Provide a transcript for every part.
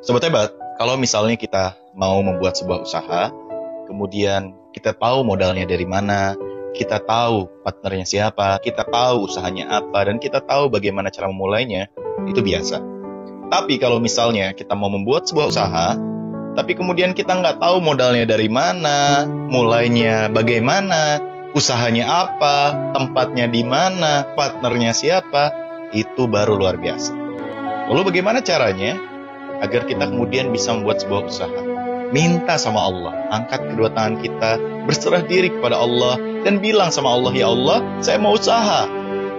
Sobat hebat, kalau misalnya kita mau membuat sebuah usaha, kemudian kita tahu modalnya dari mana, kita tahu partnernya siapa, kita tahu usahanya apa, dan kita tahu bagaimana cara memulainya, itu biasa. Tapi kalau misalnya kita mau membuat sebuah usaha, tapi kemudian kita nggak tahu modalnya dari mana, mulainya bagaimana, usahanya apa, tempatnya di mana, partnernya siapa, itu baru luar biasa. Lalu bagaimana caranya agar kita kemudian bisa membuat sebuah usaha? Minta sama Allah, angkat kedua tangan kita, berserah diri kepada Allah, dan bilang sama Allah, ya Allah, saya mau usaha,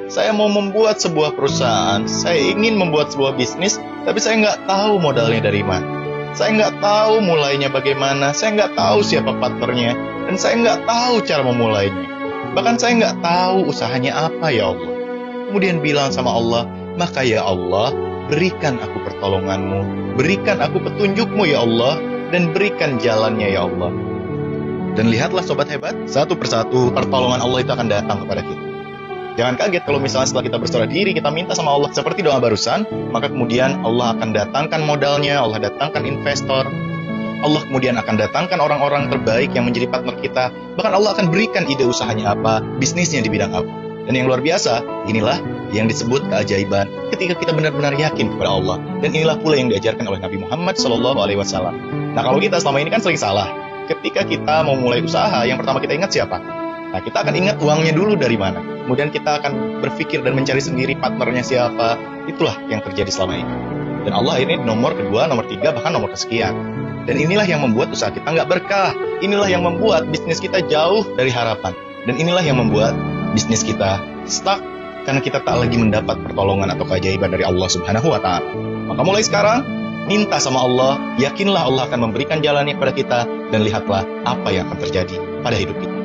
saya mau membuat sebuah perusahaan, saya ingin membuat sebuah bisnis, tapi saya nggak tahu modalnya dari mana, saya nggak tahu mulainya bagaimana, saya nggak tahu siapa partnernya, dan saya nggak tahu cara memulainya, bahkan saya nggak tahu usahanya apa, ya Allah. Kemudian bilang sama Allah, maka ya Allah, berikan aku pertolonganmu, berikan aku petunjukmu ya Allah, dan berikan jalannya ya Allah. Dan lihatlah sobat hebat, satu persatu pertolongan Allah itu akan datang kepada kita. Jangan kaget kalau misalnya setelah kita berserah diri, kita minta sama Allah seperti doa barusan, maka kemudian Allah akan datangkan modalnya, Allah datangkan investor, Allah kemudian akan datangkan orang-orang terbaik yang menjadi partner kita, bahkan Allah akan berikan ide usahanya apa, bisnisnya di bidang apa. Dan yang luar biasa, inilah yang disebut keajaiban ketika kita benar-benar yakin kepada Allah. Dan inilah pula yang diajarkan oleh Nabi Muhammad SAW. Nah, kalau kita selama ini kan sering salah. Ketika kita mau mulai usaha, yang pertama kita ingat siapa? Nah, kita akan ingat uangnya dulu dari mana. Kemudian kita akan berpikir dan mencari sendiri partnernya siapa. Itulah yang terjadi selama ini. Dan Allah ini nomor kedua, nomor tiga, bahkan nomor kesekian. Dan inilah yang membuat usaha kita nggak berkah. Inilah yang membuat bisnis kita jauh dari harapan. Dan inilah yang membuat bisnis kita stuck karena kita tak lagi mendapat pertolongan atau keajaiban dari Allah Subhanahu wa Ta'ala. Maka mulai sekarang, minta sama Allah, yakinlah Allah akan memberikan jalannya kepada kita, dan lihatlah apa yang akan terjadi pada hidup kita.